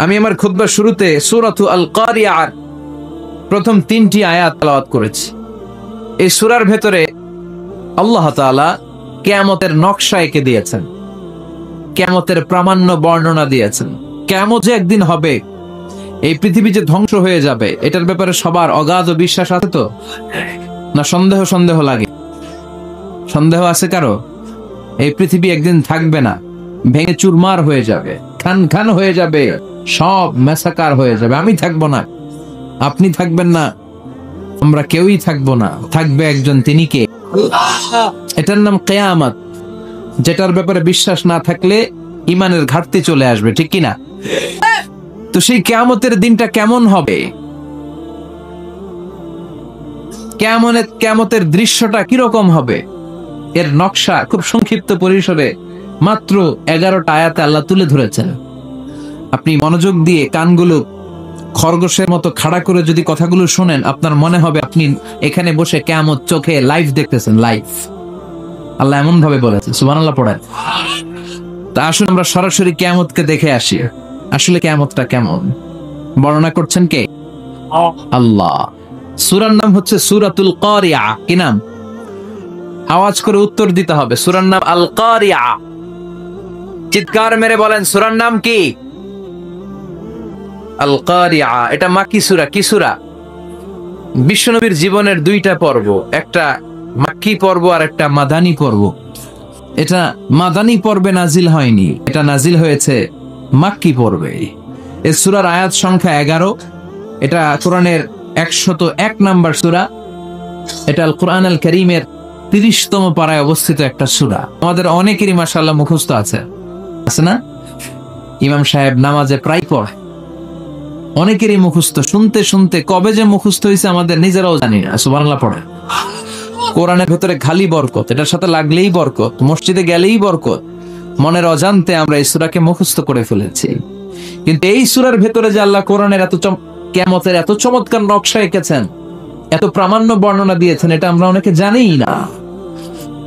আমি আমার খুতবার শুরুতে সূরাতু আল কারিয়ার প্রথম 3টি আয়াত তেলাওয়াত করেছি। এই সূরার ভেতরে আল্লাহ তাআলা কিয়ামতের নকশা এঁকে দিয়েছেন, কিয়ামতের প্রামাণ্য বর্ণনা দিয়েছেন। কিয়ামত যে একদিন হবে, এই পৃথিবী যে ধ্বংস হয়ে যাবে, এটার ব্যাপারে সবার অগাধ বিশ্বাস আছে তো? না সন্দেহ লাগে? সন্দেহ আছে কারো? এই পৃথিবী একদিন থাকবে না, ভেঙে চুরমার হয়ে যাবে, খান খান হয়ে যাবে, সব ম্যাসাকার হয়ে যাবে। আমি থাকবো না, আপনি থাকবেন না, আমরা কেউই থাকবো না। থাকবে একজন, তিনি কে? এটার নাম কিয়ামত, যেটার ব্যাপারে বিশ্বাস না থাকলে ইমানের ঘাটতি চলে আসবে, ঠিক কিনা? তো সেই কিয়ামতের দিনটা কেমন হবে, কিয়ামতের দৃশ্যটা কিরকম হবে, এর নকশা খুব সংক্ষিপ্ত পরিসরে মাত্র 11টা আয়াতে আল্লাহ তুলে ধরেছেন। আপনি মনোযোগ দিয়ে কানগুলো খরগোশের মতো খাড়া করে যদি কথাগুলো শোনেন, আপনার মনে হবে আপনি এখানে বসে কিয়ামত চোখে লাইভ দেখতেছেন। লাইভ আল্লাহ এমন ভাবে বলেছেন, সুবহানাল্লাহ পড়েন। তা আসুন আমরা সরাসরি কিয়ামতকে দেখে আসি। আসলে কিয়ামতটা কেমন বর্ণনা করছেন কে? আল্লাহ। সূরার নাম হচ্ছে সূরাতুল কারিয়া। কি নাম? আওয়াজ করে উত্তর দিতে হবে। সূরার নাম আল কারিয়া। চিৎকার মেরে বলেন, সূরার নাম কি? আল কারিয়া। এটা মাক্কি সূরা। কি সূরা? বিশ্বনবীর জীবনের 2টা পর্ব, একটা মাক্কি পর্ব আর একটা মাদানী পর্ব। এটা মাদানী পর্বে নাজিল হয়নি, এটা নাজিল হয়েছে মাক্কি পর্বে। এই সূরার আয়াত সংখ্যা 11। এটা কোরআনের 101 নাম্বার সূরা। এটা আল কোরআন আল কারীমের 30তম পারায় অবস্থিত একটা সূরা। আমাদের অনেকেরই মাশাআল্লাহ মুখস্থ আছে না? ইমাম সাহেব নামাজে প্রায় পড়ে, অনেকেরই মুখস্থ। শুনতে শুনতে কবে যে মুখস্থ হয়েছে আমাদের নিজেরাও জানি না। সুবহানাল্লাহ পড়ে। কোরআনের ভেতরে খালি বরকত, এটার সাথে লাগলেই বরকত, মসজিদে গেলেই বরকত। মনের অজান্তে আমরা এই সূরাকে মুখস্থ করে ফেলেছি। কিন্তু এই সূরার ভেতরে যে আল্লাহ কোরআনের কিয়ামতের এত চমৎকার নকশা এঁকেছেন, এত প্রামাণ্য বর্ণনা দিয়েছেন, এটা আমরা অনেকে জানিই না।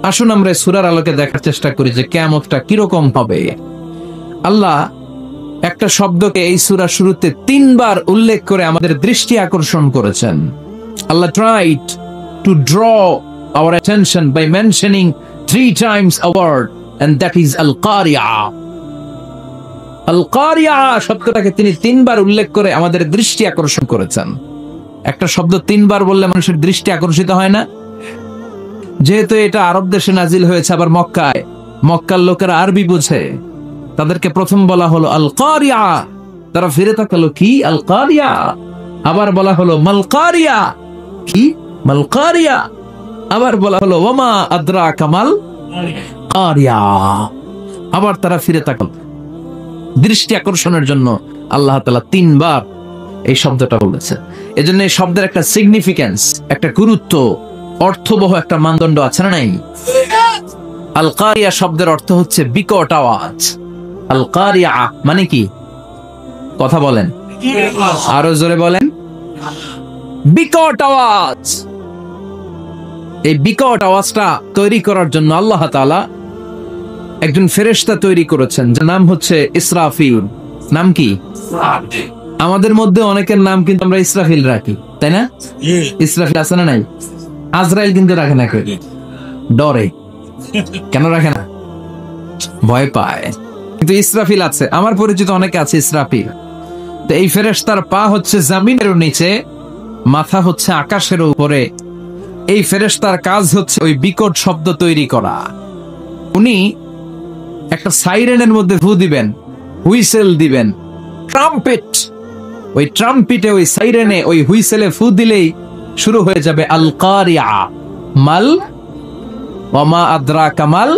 আসুন আমরা সূরার আলোকে দেখার চেষ্টা করি যে কিয়ামতটা কিরকম হবে। আল্লাহ একটা শব্দকে এই সূরা শুরুতে 3 বার উল্লেখ করে আমাদের দৃষ্টি আকর্ষণ করেছেন। আল্লাহ tried to draw our attention by mentioning 3 times a word, and that is al-qari'a. al-qari'a শব্দটাকে তিনি 3 বার উল্লেখ করে আমাদের দৃষ্টি আকর্ষণ করেছেন। একটা শব্দ 3 বার বললে মানুষের দৃষ্টি আকর্ষিত হয় না? যেহেতু এটা আরব দেশে নাজিল হয়েছে, আবার মক্কায়, মক্কার লোকেরা আরবি বুঝে, তাদেরকে প্রথম বলা হলো আল কারিয়া। তারা ফিরে তাকালো, কি আল কারিয়া? আবার বলা হলো মাল কারিয়া। কি মাল কারিয়া? আবার বলা হলো ওয়ামা আদরাকা মাল কারিয়া। আবার তারা ফিরে তাকালো। দৃষ্টি আকর্ষণের জন্য আল্লাহ তাআলা 3 বার এই শব্দটা বলেছে। এজন্য এই শব্দের একটা সিগনিফিকেন্স, একটা গুরুত্ব, অর্থবহ একটা মানদণ্ড আছে না নাই? আল কারিয়া শব্দের অর্থ হচ্ছে বিকট আওয়াজ। আল কারিয়া মানে কি? কথা বলেন, আরো জোরে বলেন। বিকট আওয়াজ। এই বিকট আওয়াজটা তৈরি করার জন্য আল্লাহ তাআলা একজন ফেরেশতা তৈরি করেছেন, যার নাম হচ্ছে ইসরাফিল। নাম কি? আমাদের মধ্যে অনেকের নাম কিন্তু আমরা ইসরাফিল রাখি, তাই না? ইসরাফিল আছে না নাই? আজরাইল কিন্তু রাখে না, কেউ ডরে। কেন রাখে না? ভয় পায়। কিন্তু ইসরাফিল আছে, আমার পরিচিত অনেকে আছে ইসরাফিল। তো এই ফেরেশতার পা হচ্ছে জমিনের নিচে, মাথা হচ্ছে আকাশের উপরে। এই ফেরেশতার কাজ হচ্ছে ওই বিকট শব্দ তৈরি করা। উনি একটা সাইরেনের মধ্যে ফু দিবেন, হুইসেল দিবেন, ট্রাম্পেট। ওই ট্রাম্পিটে, ওই সাইরেনে, ওই হুইসেলে ফু দিলেই শুরু হয়ে যাবে আল কারিয়া। মাল ওয়ামা আদরাকা মাল।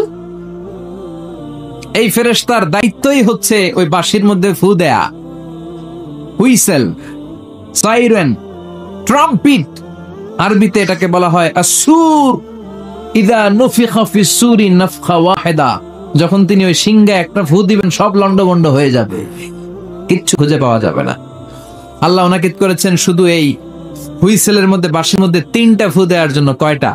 এই ফেরেশতার দায়িত্বই হচ্ছে ওই বাঁশির মধ্যে ফু দেয়া। হুইসেল, সাইরেন, ট্রাম্পিট, আরবিতে এটাকে বলা হয় আসুর। ইদা নুফিখা ফিস সূরি নাফখা ওয়াহিদা। যখন তিনি ওই সিংহে একটা ফু দিবেন, সব লন্ডভন্ড হয়ে যাবে, কিচ্ছু খুঁজে পাওয়া যাবে না। আল্লাহ ওনাকে করেছেন শুধু এই হুইসেলের মধ্যে, বাঁশির মধ্যে 3টা ফু দেওয়ার জন্য। কয়টা?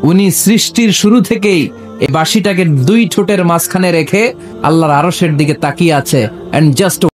উনি সৃষ্টির শুরু থেকেই এই বাঁশিটাকে 2 ঠোঁটের মাঝখানে রেখে আল্লাহর আরশের দিকে তাকিয়ে আছে, এন্ড জাস্ট